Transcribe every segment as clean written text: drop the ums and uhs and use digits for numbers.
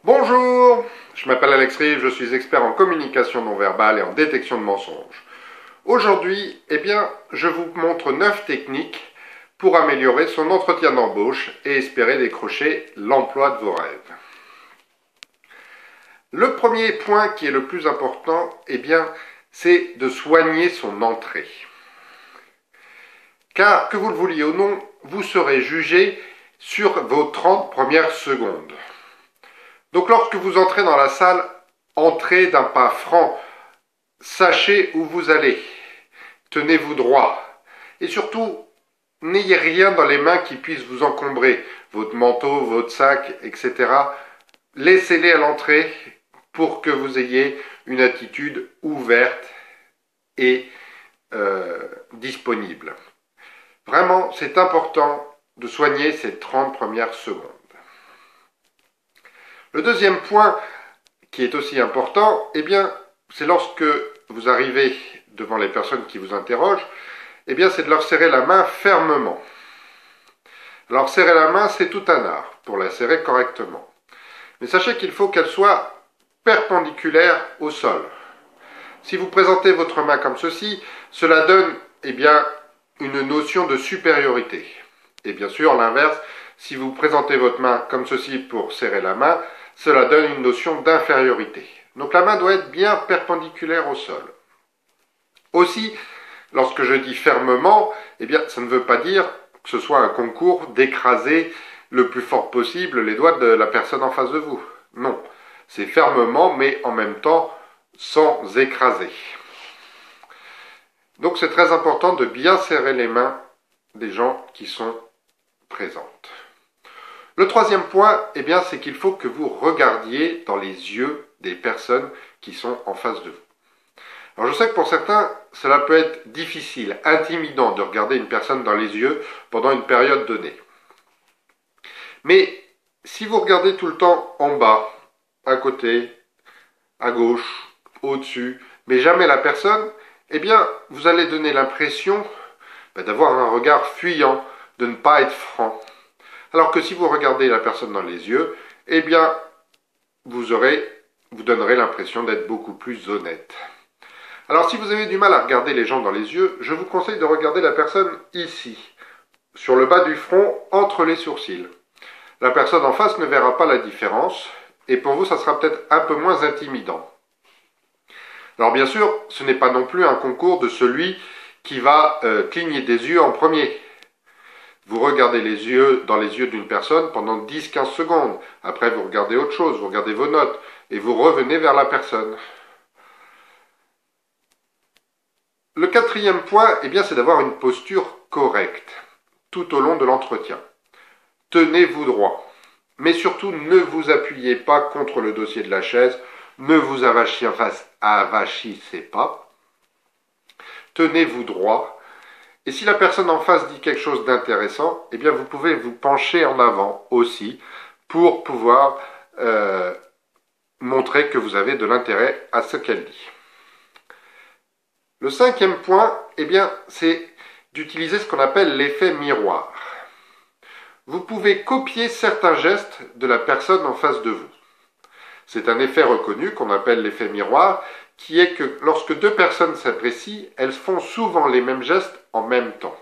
Bonjour, je m'appelle Alex Rive, je suis expert en communication non verbale et en détection de mensonges. Aujourd'hui, je vous montre 9 techniques pour améliorer son entretien d'embauche et espérer décrocher l'emploi de vos rêves. Le premier point qui est le plus important, c'est de soigner son entrée. Car, que vous le vouliez ou non, vous serez jugé sur vos 30 premières secondes. Donc lorsque vous entrez dans la salle, entrez d'un pas franc, sachez où vous allez, tenez-vous droit, et surtout, n'ayez rien dans les mains qui puisse vous encombrer, votre manteau, votre sac, etc. Laissez-les à l'entrée pour que vous ayez une attitude ouverte et disponible. Vraiment, c'est important de soigner ces 30 premières secondes. Le deuxième point qui est aussi important, c'est lorsque vous arrivez devant les personnes qui vous interrogent, c'est de leur serrer la main fermement. Alors serrer la main, c'est tout un art pour la serrer correctement. Mais sachez qu'il faut qu'elle soit perpendiculaire au sol. Si vous présentez votre main comme ceci, cela donne une notion de supériorité. Et bien sûr, l'inverse, si vous présentez votre main comme ceci pour serrer la main, cela donne une notion d'infériorité. Donc la main doit être bien perpendiculaire au sol. Aussi, lorsque je dis fermement, ça ne veut pas dire que ce soit un concours d'écraser le plus fort possible les doigts de la personne en face de vous. Non, c'est fermement, mais en même temps sans écraser. Donc c'est très important de bien serrer les mains des gens qui sont présentes. Le troisième point, c'est qu'il faut que vous regardiez dans les yeux des personnes qui sont en face de vous. Alors je sais que pour certains, cela peut être difficile, intimidant de regarder une personne dans les yeux pendant une période donnée. Mais si vous regardez tout le temps en bas, à côté, à gauche, au-dessus, mais jamais la personne, vous allez donner l'impression d'avoir un regard fuyant, de ne pas être franc. Alors que si vous regardez la personne dans les yeux, vous donnerez l'impression d'être beaucoup plus honnête. Alors si vous avez du mal à regarder les gens dans les yeux, je vous conseille de regarder la personne ici, sur le bas du front, entre les sourcils. La personne en face ne verra pas la différence, et pour vous, ça sera peut-être un peu moins intimidant. Alors bien sûr, ce n'est pas non plus un concours de celui qui va cligner des yeux en premier. Vous regardez dans les yeux d'une personne pendant 10-15 secondes. Après, vous regardez autre chose, vous regardez vos notes, et vous revenez vers la personne. Le quatrième point, c'est d'avoir une posture correcte tout au long de l'entretien. Tenez-vous droit. Mais surtout, ne vous appuyez pas contre le dossier de la chaise, ne vous avachissez pas. Tenez-vous droit. Et si la personne en face dit quelque chose d'intéressant, vous pouvez vous pencher en avant aussi pour pouvoir montrer que vous avez de l'intérêt à ce qu'elle dit. Le cinquième point, c'est d'utiliser ce qu'on appelle l'effet miroir. Vous pouvez copier certains gestes de la personne en face de vous. C'est un effet reconnu qu'on appelle l'effet miroir, qui est que lorsque deux personnes s'apprécient, elles font souvent les mêmes gestes en même temps.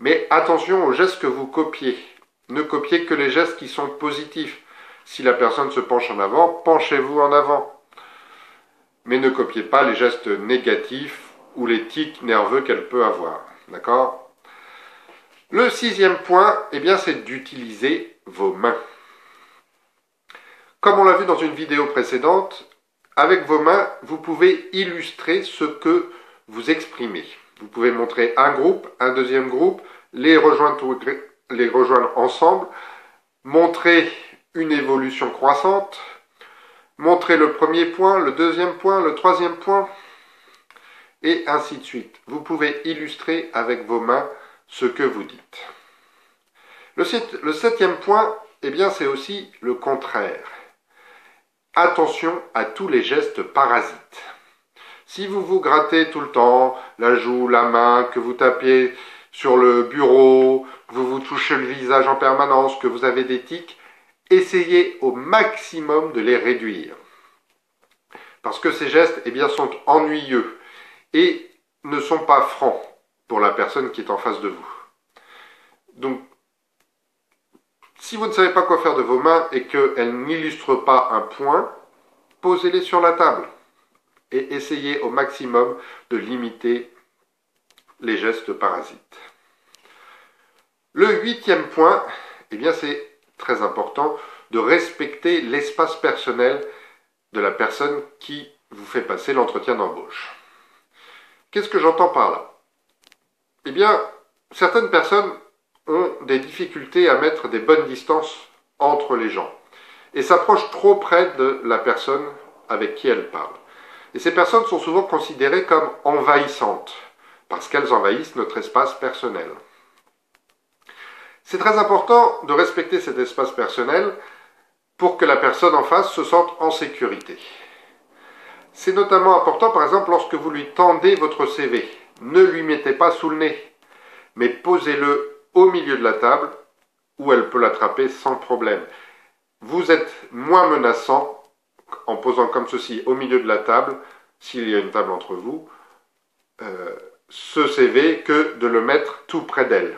Mais attention aux gestes que vous copiez. Ne copiez que les gestes qui sont positifs. Si la personne se penche en avant, penchez-vous en avant. Mais ne copiez pas les gestes négatifs ou les tics nerveux qu'elle peut avoir. D'accord ? Le sixième point, c'est d'utiliser vos mains. Comme on l'a vu dans une vidéo précédente, avec vos mains, vous pouvez illustrer ce que vous exprimez. Vous pouvez montrer un groupe, un deuxième groupe, les rejoindre ensemble, montrer une évolution croissante, montrer le premier point, le deuxième point, le troisième point, et ainsi de suite. Vous pouvez illustrer avec vos mains ce que vous dites. Le septième point, c'est aussi le contraire. Attention à tous les gestes parasites. Si vous vous grattez tout le temps, la joue, la main, que vous tapez sur le bureau, que vous vous touchez le visage en permanence, que vous avez des tics, essayez au maximum de les réduire. Parce que ces gestes, eh bien, sont ennuyeux et ne sont pas francs pour la personne qui est en face de vous. Donc, si vous ne savez pas quoi faire de vos mains et qu'elles n'illustrent pas un point, posez-les sur la table et essayez au maximum de limiter les gestes parasites. Le 8e point, eh bien, c'est très important de respecter l'espace personnel de la personne qui vous fait passer l'entretien d'embauche. Qu'est-ce que j'entends par là? Eh bien, certaines personnes ont des difficultés à mettre des bonnes distances entre les gens et s'approchent trop près de la personne avec qui elles parlent. Et ces personnes sont souvent considérées comme envahissantes parce qu'elles envahissent notre espace personnel. C'est très important de respecter cet espace personnel pour que la personne en face se sente en sécurité. C'est notamment important, par exemple, lorsque vous lui tendez votre CV. Ne lui mettez pas sous le nez, mais posez-le au milieu de la table où elle peut l'attraper sans problème. Vous êtes moins menaçant en posant comme ceci au milieu de la table, s'il y a une table entre vous, ce CV que de le mettre tout près d'elle.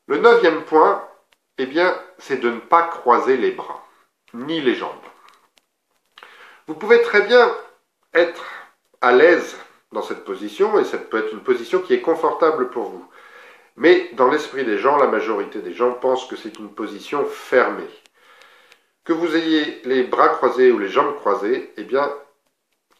Le 9e point, eh bien, c'est de ne pas croiser les bras, ni les jambes. Vous pouvez très bien être à l'aise dans cette position, et ça peut être une position qui est confortable pour vous. Mais dans l'esprit des gens, la majorité des gens pensent que c'est une position fermée. Que vous ayez les bras croisés ou les jambes croisées, eh bien,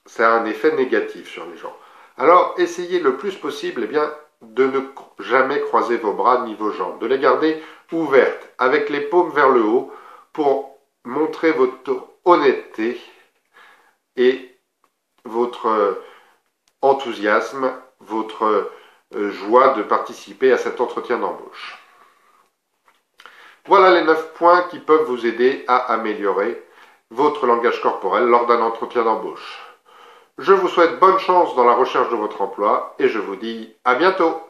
ça a un effet négatif sur les gens. Alors, essayez le plus possible, eh bien, de ne jamais croiser vos bras ni vos jambes, de les garder ouvertes, avec les paumes vers le haut, pour montrer votre honnêteté et votre enthousiasme, votre joie de participer à cet entretien d'embauche. Voilà les 9 points qui peuvent vous aider à améliorer votre langage corporel lors d'un entretien d'embauche. Je vous souhaite bonne chance dans la recherche de votre emploi et je vous dis à bientôt.